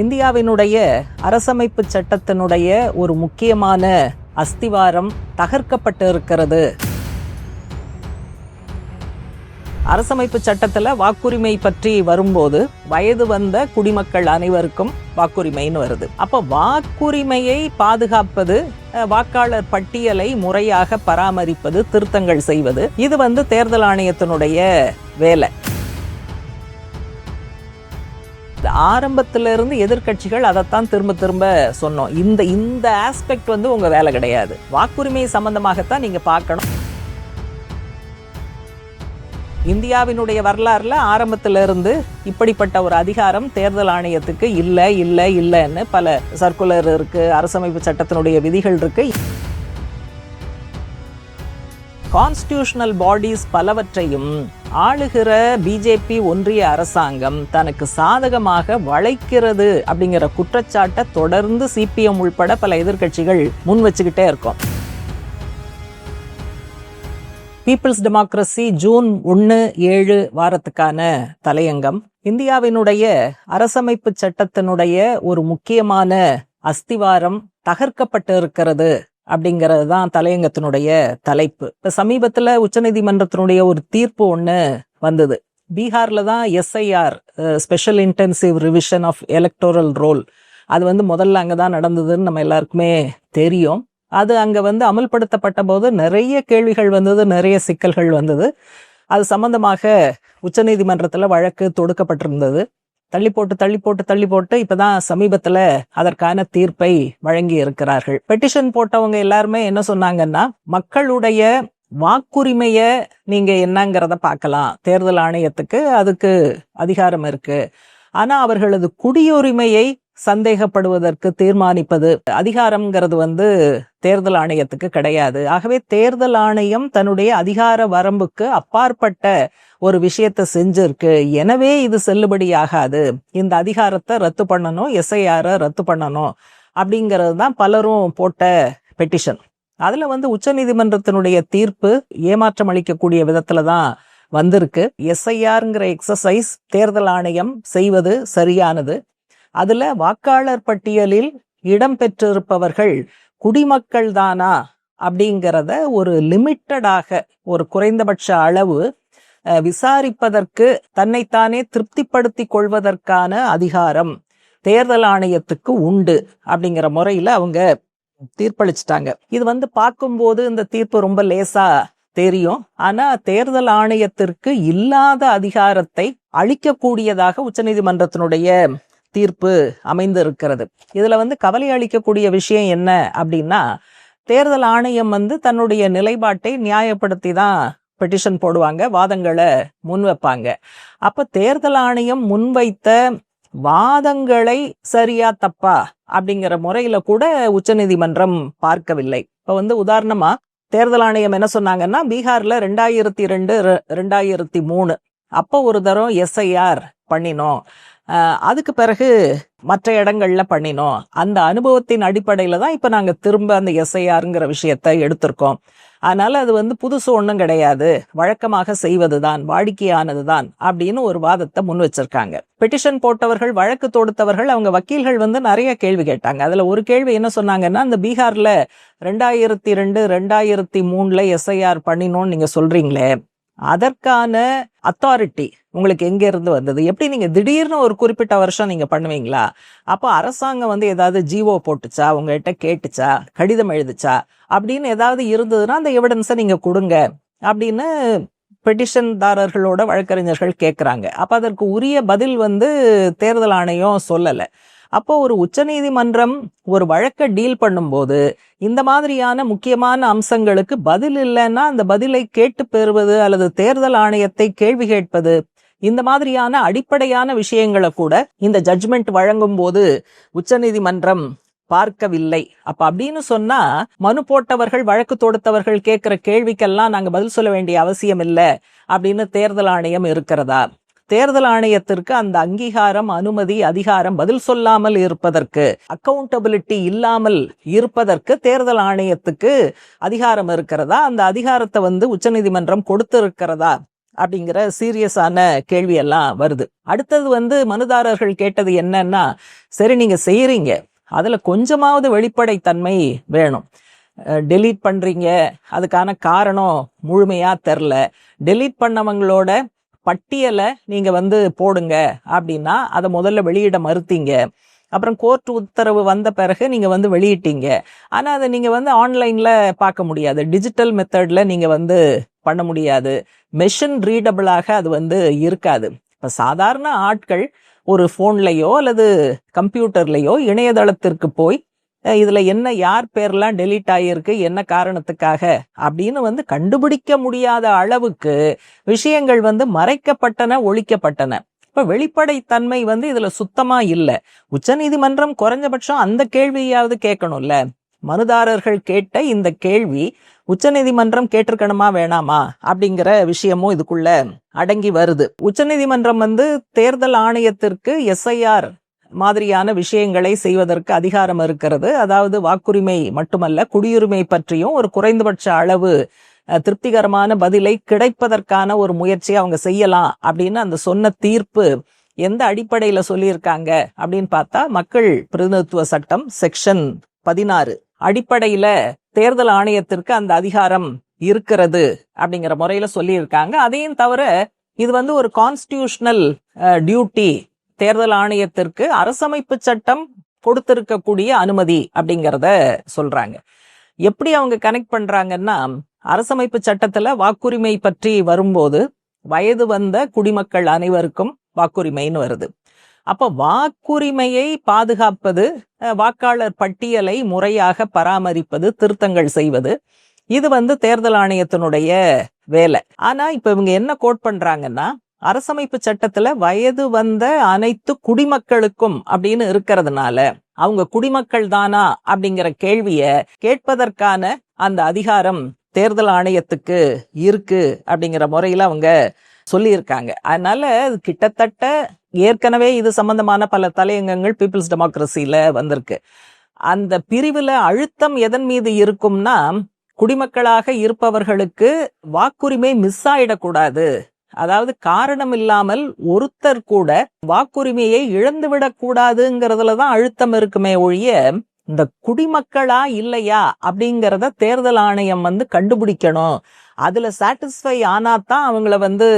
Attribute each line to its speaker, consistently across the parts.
Speaker 1: இந்தியாவினுடைய அரசமைப்பு சட்டத்தினுடைய ஒரு முக்கியமான அஸ்திவாரம் தகர்க்கப்பட்டு இருக்கிறது. அரசமைப்பு சட்டத்துல வாக்குரிமை பற்றி வரும்போது வயது வந்த குடிமக்கள் அனைவருக்கும் வாக்குரிமைன்னு வருது. அப்ப வாக்குரிமையை பாதுகாப்பது, வாக்காளர் பட்டியலை முறையாக பராமரிப்பது, திருத்தங்கள் செய்வது, இது தேர்தல் ஆணையத்தினுடைய வேலை. ஆரம்பத்திலிருந்து எதிர்கட்சிகள் அதைத்தான் திரும்ப திரும்ப சொன்னோம். இந்த ஆஸ்பெக்ட் உங்க வேலை கிடையாது. வாக்குரிமை சம்பந்தமாகத்தான் நீங்க பார்க்கணும். இந்தியாவினுடைய வரலாறுல ஆரம்பத்திலிருந்து இப்படிப்பட்ட ஒரு அதிகாரம் தேர்தல் ஆணையத்துக்கு இல்லைன்னு பல சர்க்குலர் இருக்கு, அரசமைப்பு சட்டத்தினுடைய விதிகள் இருக்கு. கான்ஸ்டிடியூஷனல் பாடிஸ் பலவற்றையும் ஆளுகிற பிஜேபி ஒன்றிய அரசாங்கம் தனக்கு சாதகமாக வளைக்கிறது அப்படிங்கிற குற்றச்சாட்டை தொடர்ந்து சிபிஎம் உள்பட பல எதிர்கட்சிகள் முன் வச்சுக்கிட்டே இருக்கும். பீப்புள்ஸ் டெமோக்ரசி ஜூன் 1-7 வாரத்துக்கான தலையங்கம். இந்தியாவினுடைய அரசமைப்பு சட்டத்தினுடைய ஒரு முக்கியமான அஸ்திவாரம் தகர்க்கப்பட்டு இருக்கிறது அப்படிங்கிறது தான் தலையங்கத்தினுடைய தலைப்பு. இப்ப சமீபத்துல உச்சநீதிமன்றத்தினுடைய ஒரு தீர்ப்பு ஒண்ணு வந்தது. பீகார்ல தான் SIR, special intensive revision of electoral roll, அது முதல்ல அங்கதான் நடந்ததுன்னு நம்ம எல்லாருக்குமே தெரியும். அது அங்க அமல்படுத்தப்பட்ட போது நிறைய கேள்விகள் வந்தது, நிறைய சிக்கல்கள் வந்தது. அது சம்பந்தமாக உச்சநீதிமன்றத்துல வழக்கு தொடுக்கப்பட்டிருந்தது. தள்ளி போட்டு இப்பதான் சமீபத்துல அதற்கான தீர்ப்பை வழங்கி இருக்கிறார்கள். பெட்டிஷன் போட்டவங்க எல்லாருமே என்ன சொன்னாங்கன்னா, மக்களுடைய வாக்குரிமைய நீங்க என்னங்கிறத பார்க்கலாம், தேர்தல் ஆணையத்துக்கு அதுக்கு அதிகாரம் இருக்கு. ஆனா அவர்களது குடியுரிமையை சந்தேகப்படுவதற்கு தீர்மானிப்பது அதிகாரம்ங்கிறது தேர்தல் ஆணையத்துக்கு கிடையாது. ஆகவே தேர்தல் ஆணையம் தன்னுடைய அதிகார வரம்புக்கு அப்பாற்பட்ட ஒரு விஷயத்தை செஞ்சிருக்கு. எனவே இது செல்லுபடியாகாது. இந்த அதிகாரத்தை ரத்து பண்ணணும், எஸ்ஐஆரை ரத்து பண்ணணும் அப்படிங்கிறது தான் பலரும் போட்ட பெட்டிஷன். அதுல உச்சநீதிமன்றத்தினுடைய தீர்ப்பு ஏமாற்றம் அளிக்கக்கூடிய விதத்துல தான் வந்திருக்கு. எஸ்ஐஆர்ங்கிற எக்ஸசைஸ் தேர்தல் ஆணையம் செய்வது சரியானது. அதுல வாக்காளர் பட்டியலில் இடம் பெற்றிருப்பவர்கள் குடிமக்கள் தானா அப்படிங்கிறத ஒரு லிமிட்டடாக, ஒரு குறைந்தபட்ச அளவு விசாரிப்பதற்கு, தன்னைத்தானே திருப்திப்படுத்தி கொள்வதற்கான அதிகாரம் தேர்தல் ஆணையத்துக்கு உண்டு அப்படிங்கிற முறையில அவங்க தீர்ப்பளிச்சிட்டாங்க. இது பார்க்கும்போது இந்த தீர்ப்பு ரொம்ப லேசா தெரியும். ஆனா தேர்தல் ஆணையத்திற்கு இல்லாத அதிகாரத்தை அளிக்கக்கூடியதாக உச்சநீதிமன்றத்தினுடைய தீர்ப்பு அமைந்து இருக்கிறது. இதுல கவலை அளிக்கக்கூடிய விஷயம் என்ன அப்படின்னா, தேர்தல் ஆணையம் தன்னுடைய நிலைப்பாட்டை நியாயப்படுத்தி தான் பெட்டிஷன் போடுவாங்க, வாதங்களை முன்வைப்பாங்க. அப்ப தேர்தல் ஆணையம் முன்வைத்த வாதங்களை சரியா தப்பா அப்படிங்கிற முறையில கூட உச்சநீதிமன்றம் பார்க்கவில்லை. இப்ப உதாரணமா தேர்தல் ஆணையம் என்ன சொன்னாங்கன்னா, பீகார்ல 2002-2003 அப்போ ஒரு தரம் எஸ்ஐஆர் பண்ணினோம், அதுக்கு பிறகு மற்ற இடங்கள்ல பண்ணினோம். அந்த அனுபவத்தின் அடிப்படையில தான் இப்ப நாங்க திரும்ப அந்த எஸ்ஐஆர்ங்கிற விஷயத்தை எடுத்திருக்கோம். அதனால அது புதுசு ஒண்ணும் கிடையாது, வழக்கமாக செய்வதுதான், வாடிக்கையானதுதான் அப்படின்னு ஒரு வாதத்தை முன் வச்சிருக்காங்க. பெட்டிஷன் போட்டவர்கள், வழக்கு தொடுத்தவர்கள், அவங்க வக்கீல்கள் நிறைய கேள்வி கேட்டாங்க. அதுல ஒரு கேள்வி என்ன சொன்னாங்கன்னா, இந்த பீகார்ல 2002-2003 எஸ்ஐஆர் பண்ணினோம்னு நீங்க சொல்றீங்களே, அதற்கான அத்தாரிட்டி உங்களுக்கு எங்க இருந்து வந்தது? எப்படி நீங்க திடீர்னு ஒரு குறிப்பிட்ட வருஷம் நீங்க பண்ணுவீங்களா? அப்போ அரசாங்கம் ஏதாவது ஜிஓ போட்டுச்சா, உங்ககிட்ட கேட்டுச்சா, கடிதம் எழுதுச்சா அப்படின்னு ஏதாவது இருந்ததுன்னா அந்த எவிடன்ஸை நீங்க கொடுங்க அப்படின்னு பெட்டிஷன்தாரர்களோட வழக்கறிஞர்கள் கேட்கிறாங்க. அப்ப அதற்கு உரிய பதில் தேர்தல் ஆணையம் சொல்லல. அப்போ ஒரு உச்சநீதிமன்றம் ஒரு வழக்கை டீல் பண்ணும்போது இந்த மாதிரியான முக்கியமான அம்சங்களுக்கு பதில் இல்லைன்னா அந்த பதிலை கேட்டு பெறுவது அல்லது தேர்தல் ஆணையத்தை கேள்வி கேட்பது, இந்த மாதிரியான அடிப்படையான விஷயங்களை கூட இந்த ஜட்ஜ்மெண்ட் வழங்கும் போது உச்சநீதிமன்றம் பார்க்கவில்லை. அப்ப அப்படின்னு சொன்னா, மனு போட்டவர்கள், வழக்கு தொடுத்தவர்கள் கேட்கிற கேள்விக்கெல்லாம் நாங்க பதில் சொல்ல வேண்டிய அவசியம் இல்லை அப்படின்னு தேர்தல் ஆணையம் இருக்கிறதா? தேர்தல் ஆணையத்திற்கு அந்த அங்கீகாரம், அனுமதி, அதிகாரம் பதில் சொல்லாமல் இருப்பதற்கு, அக்கவுண்டபிலிட்டி இல்லாமல் இருப்பதற்கு தேர்தல் ஆணையத்துக்கு அதிகாரம் இருக்கிறதா? அந்த அதிகாரத்தை உச்சநீதிமன்றம் கொடுத்திருக்கிறதா அப்படிங்கிற சீரியஸான கேள்வி எல்லாம் வருது. அடுத்தது வந்து மனுதாரர்கள் கேட்டது என்னன்னா, சரி நீங்க செய்யறீங்க, அதுல கொஞ்சமாவது வெளிப்படைத்தன்மை வேணும். டெலீட் பண்றீங்க, அதுக்கான காரணம் முழுமையா தெரில, டெலீட் பண்ணவங்களோட பட்டியலை நீங்க வந்து போடுங்க அப்படின்னா அதை முதல்ல வெளியிட மறுத்தீங்க. அப்புறம் கோர்ட் உத்தரவு வந்த பிறகு நீங்க வந்து வெளியிட்டீங்க. ஆனா அதை நீங்க வந்து ஆன்லைன்ல பார்க்க முடியாது, டிஜிட்டல் மெத்தட்ல நீங்க வந்து பண்ண முடியாது, மெஷின் ரீடபிளாக அது வந்து இருக்காது. இப்ப சாதாரண ஆட்கள் ஒரு போன்லயோ அல்லது கம்ப்யூட்டர்லயோ இணையதளத்திற்கு போய் இதுல என்ன யார் பேர்லாம் டெலீட் ஆகியிருக்கு, என்ன காரணத்துக்காக அப்படின்னு வந்து கண்டுபிடிக்க முடியாத அளவுக்கு விஷயங்கள் வந்து மறைக்கப்பட்டன, ஒழிக்கப்பட்டன. இப்ப வெளிப்படைத்தன்மை வந்து இதுல சுத்தமா இல்ல. உச்சநீதிமன்றம் குறைஞ்சபட்சம் அந்த கேள்வியாவது கேட்கணும்ல. மனுதாரர்கள் கேட்ட இந்த கேள்வி உச்சநீதிமன்றம் கேட்டிருக்கணுமா வேணாமா அப்படிங்கிற விஷயமும் இதுக்குள்ள அடங்கி வருது. உச்சநீதிமன்றம் வந்து தேர்தல் ஆணையத்திற்கு எஸ்ஐஆர் மாதிரியான விஷயங்களை செய்வதற்கு அதிகாரம் இருக்கிறது. அதாவது வாக்குரிமை மட்டுமல்ல, குடியுரிமை பற்றியும் ஒரு குறைந்தபட்ச அளவு திருப்திகரமான பதிலை கிடைப்பதற்கான ஒரு முயற்சியை அவங்க செய்யலாம் அப்படின்னு அந்த சொன்ன தீர்ப்பு எந்த அடிப்படையில சொல்லியிருக்காங்க அப்படின்னு பார்த்தா, மக்கள் பிரதிநிதித்துவ சட்டம் செக்ஷன் 16 அடிப்படையில தேர்தல் ஆணையத்திற்கு அந்த அதிகாரம் இருக்கிறது அப்படிங்கிற முறையில சொல்லியிருக்காங்க. அதையும் தவிர இது வந்து ஒரு கான்ஸ்டிடியூஷனல் டியூட்டி, தேர்தல் ஆணையத்திற்கு அரசமைப்பு சட்டம் கொடுத்திருக்கக்கூடிய அனுமதி அப்படிங்கிறத சொல்றாங்க. எப்படி அவங்க கனெக்ட் பண்றாங்கன்னா, அரசமைப்பு சட்டத்துல வாக்குரிமை பற்றி வரும்போது வயது வந்த குடிமக்கள் அனைவருக்கும் வாக்குரிமைன்னு வருது. அப்ப வாக்குரிமையை பாதுகாப்பது, வாக்காளர் பட்டியலை முறையாக பராமரிப்பது, திருத்தங்கள் செய்வது, இது வந்து தேர்தல் ஆணையத்தினுடைய வேலை. ஆனா இப்ப இவங்க என்ன கோட் பண்றாங்கன்னா, அரசமைப்பு சட்டத்துல வயது வந்த அனைத்து குடிமக்களுக்கும் அப்படின்னு இருக்கிறதுனால அவங்க குடிமக்கள் தானா அப்படிங்கிற கேள்விய கேட்பதற்கான அந்த அதிகாரம் தேர்தல் ஆணையத்துக்கு இருக்கு அப்படிங்கிற முறையில அவங்க சொல்லியிருக்காங்க. அதனால கிட்டத்தட்ட ஏற்கனவே இது சம்பந்தமான பல தலையங்கங்கள் பீப்புள்ஸ் டெமோக்ரஸில வந்திருக்கு. அந்த பிரிவுல அழுத்தம் எதன் மீது இருக்கும்னா, குடிமக்களாக இருப்பவர்களுக்கு வாக்குரிமை மிஸ் ஆயிடக்கூடாது, அதாவது காரணம் இல்லாமல் ஒருத்தர் கூட வாக்குரிமையை இழந்துவிடக் கூடாதுங்கிறதுலதான் அழுத்தம் இருக்குமே ஒழிய, இந்த குடிமக்களா இல்லையா அப்படிங்கிறத தேர்தல் ஆணையம் வந்து கண்டுபிடிக்கணும், அதுல சாட்டிஸ்ஃபை ஆனாதான் அவங்கள வந்து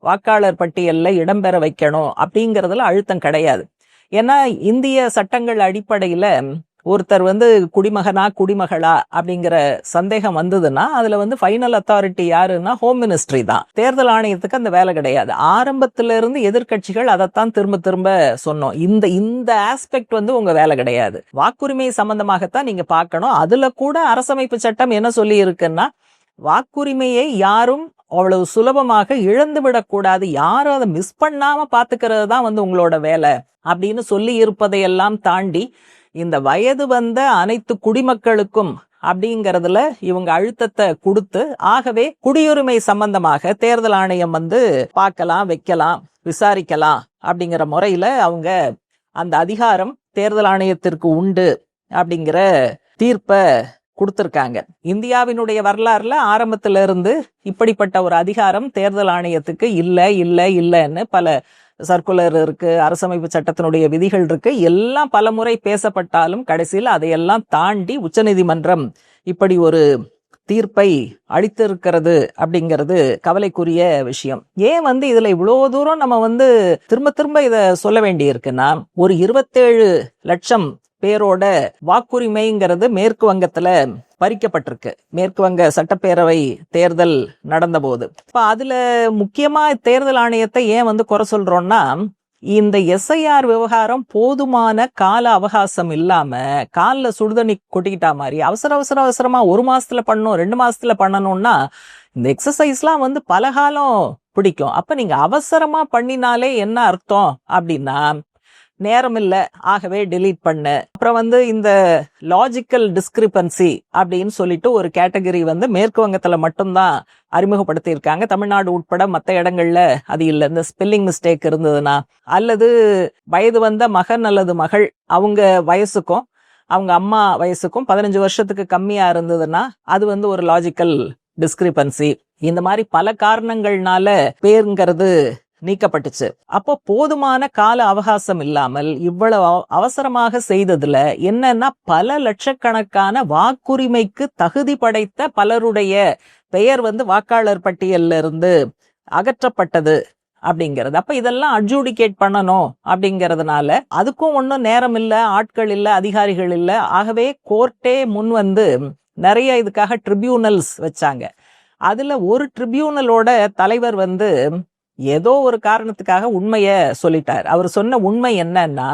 Speaker 1: வாக்காளர் பட்டியல்ல இடம்பெற வைக்கணும் அப்படிங்கறதுல அழுத்தம் கிடையாது. ஏன்னா இந்திய சட்டங்கள் அடிப்படையில ஒருத்தர் வந்து குடிமகனா குடிமகளா அப்படிங்கிற சந்தேகம் வந்ததுன்னா அதுல வந்து ஃபைனல் அத்தாரிட்டி யாருன்னா ஹோம் மினிஸ்ட்ரி தான். தேர்தல் ஆணையத்துக்கு அந்த வேலை கிடையாது. ஆரம்பத்துல இருந்து எதிர்கட்சிகள் அதைத்தான் திரும்ப திரும்ப சொன்னோம், இந்த ஆஸ்பெக்ட் வந்து உங்க வேலை கிடையாது, வாக்குரிமை சம்பந்தமாகத்தான் நீங்க பார்க்கணும். அதுல கூட அரசமைப்பு சட்டம் என்ன சொல்லி இருக்குன்னா, வாக்குரிமையை யாரும் அவ்வளவு சுலபமாக இழந்து விடக்கூடாது, யாரும் அதை மிஸ் பண்ணாம பாத்துக்கிறது தான் வந்து உங்களோட வேலை அப்படின்னு சொல்லி இருப்பதையெல்லாம் தாண்டி இந்த வயது வந்த அனைத்து குடிமக்களுக்கும் அப்படிங்கறதுல இவங்க அழுத்தத்தை கொடுத்து, ஆகவே குடியுரிமை சம்பந்தமாக தேர்தல் ஆணையம் வந்து பார்க்கலாம், வைக்கலாம், விசாரிக்கலாம் அப்படிங்கிற முறையில அவங்க அந்த அதிகாரம் தேர்தல் ஆணையத்திற்கு உண்டு அப்படிங்கிற தீர்ப்பை கொடுத்திருக்காங்க. இந்தியாவினுடைய வரலாறுல ஆரம்பத்தில இருந்து இப்படிப்பட்ட ஒரு அதிகாரம் தேர்தல் ஆணையத்துக்கு இல்லைன்னு பல சர்க்குலர் இருக்கு, அரசமைப்பு சட்டத்தினுடைய விதிகள் இருக்கு, எல்லாம் பல முறை பேசப்பட்டாலும் கடைசியில் அதையெல்லாம் தாண்டி உச்சநீதிமன்றம் இப்படி ஒரு தீர்ப்பை அளித்திருக்கிறது அப்படிங்கிறது கவலைக்குரிய விஷயம். ஏன் வந்து இதுல இவ்வளவு தூரம் நம்ம வந்து திரும்ப திரும்ப இத சொல்ல வேண்டி இருக்குன்னா, ஒரு 27 லட்சம் பேரோட வாக்குரிமைங்கிறது மேற்கு வங்கத்துல பறிக்கப்பட்டிருக்கு, மேற்கு வங்க சட்டப்பேரவை தேர்தல் நடந்த போது. இப்ப அதுல முக்கியமா தேர்தல் ஆணையத்தை ஏன் வந்து குறை சொல்றோம்னா, இந்த எஸ்ஐஆர் விவகாரம் போதுமான கால அவகாசம் இல்லாம கால்ல சுடுதண்ணி கொட்டிக்கிட்டா மாதிரி அவசரமா 1 மாசத்துல பண்ணணும், 2 மாசத்துல பண்ணணும்னா இந்த எக்ஸசைஸ்லாம் வந்து பல காலம் பிடிக்கும். அப்ப நீங்க அவசரமா பண்ணினாலே என்ன அர்த்தம் அப்படின்னா, நேரம் இல்ல, ஆகவே டெலீட் பண்ண. அப்புறம் வந்து இந்த லாஜிக்கல் டிஸ்கிரிபன்சி அப்படின்னு சொல்லிட்டு ஒரு கேட்டகரி வந்து மேற்கு வங்கத்துல மட்டும்தான் அறிமுகப்படுத்தி இருக்காங்க. தமிழ்நாடு உட்பட மற்ற இடங்கள்ல அது இல்ல. இந்த ஸ்பெல்லிங் மிஸ்டேக் இருந்ததுன்னா, அல்லது வயது வந்த மகன் அல்லது மகள் அவங்க வயசுக்கும் அவங்க அம்மா வயசுக்கும் 15 வருஷத்துக்கு கம்மியா இருந்ததுன்னா அது வந்து ஒரு லாஜிக்கல் டிஸ்கிரிபன்சி, இந்த மாதிரி பல காரணங்கள்னால பேருங்கிறது நீக்கப்பட்டுச்சு. அப்போ போதுமான கால அவகாசம் இல்லாமல் இவ்வளவு அவசரமாக செய்ததுல என்னன்னா பல லட்சக்கணக்கான வாக்குரிமைக்கு தகுதி படைத்த பலருடைய பெயர் வாக்காளர் பட்டியல்ல இருந்து அகற்றப்பட்டது அப்படிங்கிறது. அப்ப இதெல்லாம் அட்ஜூடிகேட் பண்ணணும் அப்படிங்கறதுனால அதுக்கும் ஒன்னும் நேரம் இல்ல, ஆட்கள் இல்ல, அதிகாரிகள் இல்ல. ஆகவே கோர்ட்டே முன் நிறைய இதுக்காக ட்ரிபியூனல்ஸ் வச்சாங்க. அதுல ஒரு ட்ரிபியூனலோட தலைவர் ஏதோ ஒரு காரணத்துக்காக உண்மைய சொல்லிட்டார். அவர் சொன்ன உண்மை என்னன்னா,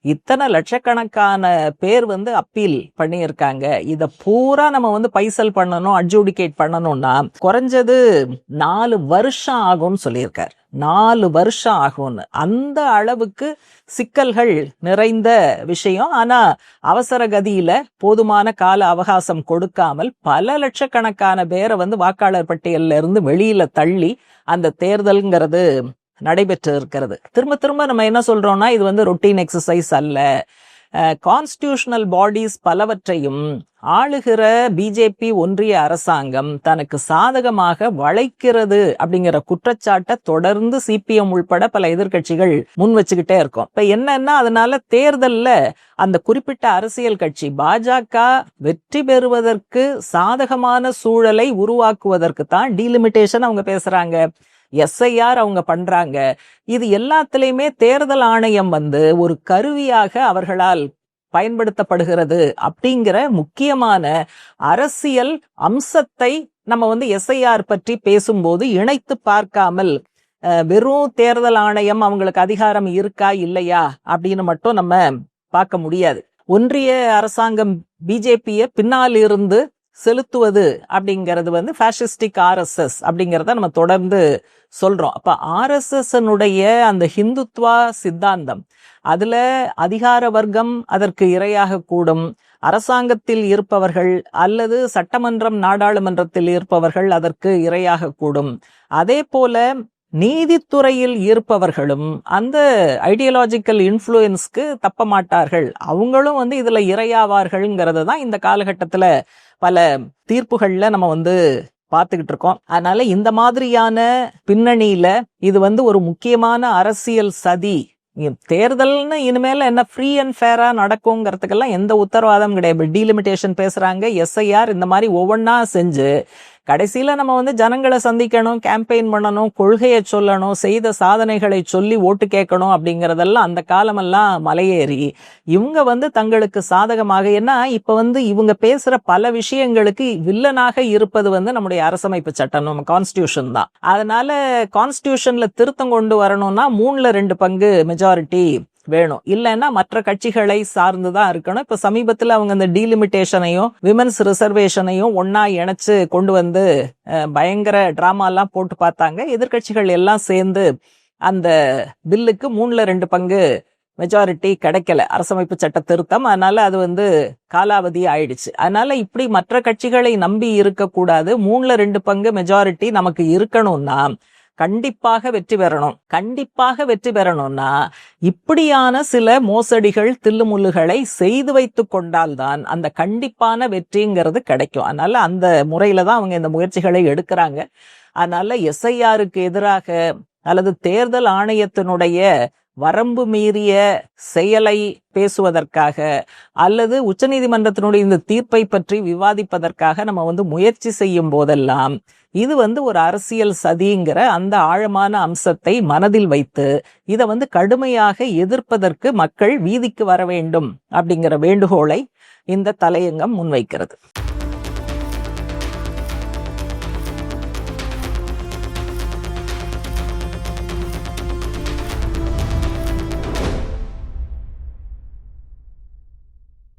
Speaker 1: இத்தனை லட்சக்கணக்கான பேர் அப்பீல் பண்ணியிருக்காங்க. இத பூரா நம்ம பைசல் பண்ணணும், அட்ஜூடிகேட் பண்ணணும்னா குறைஞ்சது 4 வருஷம் ஆகும்னு சொல்லியிருக்காரு. 4 வருஷம் ஆகும்னு. அந்த அளவுக்கு சிக்கல்கள் நிறைந்த விஷயம். ஆனா அவசர கதியில போதுமான கால அவகாசம் கொடுக்காமல் பல லட்சக்கணக்கான பேரை வாக்காளர் பட்டியல்ல இருந்து வெளியில தள்ளி அந்த தேர்தல்ங்கிறது நடைபெற்று இருக்கிறது. திரும்ப திரும்ப நம்ம என்ன சொல்றோம்னா, இது ரொட்டீன் எக்ஸசைஸ் அல்ல. கான்ஸ்டிடியூஷனல் பாடிஸ் பலவற்றையும் ஆளுகிற பிஜேபி ஒன்றிய அரசாங்கம் தனக்கு சாதகமாக வளைக்கிறது அப்படிங்கிற குற்றச்சாட்டை தொடர்ந்து சிபிஎம் உள்பட பல எதிர்கட்சிகள் முன் வச்சுக்கிட்டே இருக்கும். இப்ப என்னன்னா, அதனால தேர்தல்ல அந்த குறிப்பிட்ட அரசியல் கட்சி பாஜக வெற்றி பெறுவதற்கு சாதகமான சூழலை உருவாக்குவதற்கு தான் டீலிமிட்டேஷன் அவங்க பேசுறாங்க, எஸ்ஐஆர் அவங்க பண்றாங்க. இது எல்லாத்திலையுமே தேர்தல் ஆணையம் ஒரு கருவியாக அவர்களால் பயன்படுத்தப்படுகிறது அப்படிங்கிற முக்கியமான அரசியல் அம்சத்தை நம்ம எஸ்ஐஆர் பற்றி பேசும்போது இணைத்து பார்க்காமல் வெறும் தேர்தல் ஆணையம் அவங்களுக்கு அதிகாரம் இருக்கா இல்லையா அப்படின்னு மட்டும் நம்ம பார்க்க முடியாது. ஒன்றிய அரசாங்கம் பிஜேபியை பின்னால் இருந்து செலுத்துவது அப்படிங்கிறது பாசிஸ்டிக் ஆர்எஸ்எஸ் அப்படிங்கிறத நம்ம தொடர்ந்து சொல்றோம். அப்ப ஆர்எஸ்எஸ் அந்த ஹிந்துத்வா சித்தாந்தம், அதுல அதிகார வர்க்கம் அதற்கு இரையாக கூடும், அரசாங்கத்தில் இருப்பவர்கள் அல்லது சட்டமன்றம் நாடாளுமன்றத்தில் இருப்பவர்கள் அதற்கு இரையாக கூடும். அதே போல நீதித்துறையில் இருப்பவர்களும் அந்த ஐடியாலஜிக்கல் இன்ஃப்ளூயன்ஸ்க்கு தப்ப மாட்டார்கள். அவங்களும் இதுல இரையாவார்கள்ங்கிறது தான் இந்த காலகட்டத்துல பல தீர்ப்புகள்ல நம்ம பார்த்துக்கிட்டு இருக்கோம். அதனால இந்த மாதிரியான பின்னணியில இது ஒரு முக்கியமான அரசியல் சதி. தேர்தல்னு இனிமேல என்ன ஃப்ரீ அண்ட் ஃபேரா நடக்குங்கிறதுக்கெல்லாம் எந்த உத்தரவாதம் கிடையாது. டீலிமிட்டேஷன் பேசுறாங்க, எஸ்ஐஆர், இந்த மாதிரி ஒவ்வொன்னா செஞ்சு கடைசியில நம்ம ஜனங்களை சந்திக்கணும், கேம்பெயின் பண்ணணும், கொள்கையை சொல்லணும், செய்த சாதனைகளை சொல்லி ஓட்டு கேட்கணும் அப்படிங்கறதெல்லாம் அந்த காலமெல்லாம் மலையேறி இவங்க தங்களுக்கு சாதகமாக, ஏன்னா இப்ப இவங்க பேசுற பல விஷயங்களுக்கு வில்லனாக இருப்பது நம்முடைய அரசமைப்பு சட்டம், நம்ம கான்ஸ்டிடியூஷன் தான். அதனால கான்ஸ்டிடியூஷன்ல திருத்தம் கொண்டு வரணும்னா 3/2 பங்கு மெஜாரிட்டி வேணும், இல்லைன்னா மற்ற கட்சிகளை சார்ந்துதான் இருக்கணும். இப்ப சமீபத்துல அவங்க இந்த டீலிமிட்டேஷனையும் விமென்ஸ் ரிசர்வேஷனையும் ஒன்னா இணைச்சு கொண்டு பயங்கர டிராமா எல்லாம் போட்டு பார்த்தாங்க. எதிர்கட்சிகள் எல்லாம் சேர்ந்து அந்த பில்லுக்கு 3/2 பங்கு மெஜாரிட்டி கிடைக்கல, அரசமைப்பு சட்ட திருத்தம். அதனால அது காலாவதி ஆயிடுச்சு. அதனால இப்படி மற்ற கட்சிகளை நம்பி இருக்க கூடாது. 3/2 பங்கு மெஜாரிட்டி நமக்கு இருக்கணும்னா கண்டிப்பாக வெற்றி பெறணும். கண்டிப்பாக வெற்றி பெறணும்னா இப்படியான சில மோசடிகள், தில்லுமுல்லுகளை செய்து வைத்து கொண்டால்தான் அந்த கண்டிப்பான வெற்றிங்கிறது கிடைக்கும். அதனால அந்த முறையில தான் அவங்க இந்த முயற்சிகளை எடுக்கிறாங்க. அதனால எஸ்ஐஆருக்கு எதிராக அல்லது தேர்தல் ஆணையத்தினுடைய வரம்பு மீறிய செயலை பேசுவதற்காக அல்லது உச்சநீதிமன்றத்தினுடைய இந்த தீர்ப்பை பற்றி விவாதிப்பதற்காக நம்ம முயற்சி செய்யும் போதெல்லாம் இது ஒரு அரசியல் சதிங்கிற அந்த ஆழமான அம்சத்தை மனதில் வைத்து இதை கடுமையாக எதிர்ப்பதற்கு மக்கள் வீதிக்கு வர வேண்டும் அப்படிங்கிற வேண்டுகோளை இந்த தலையங்கம் முன்வைக்கிறது.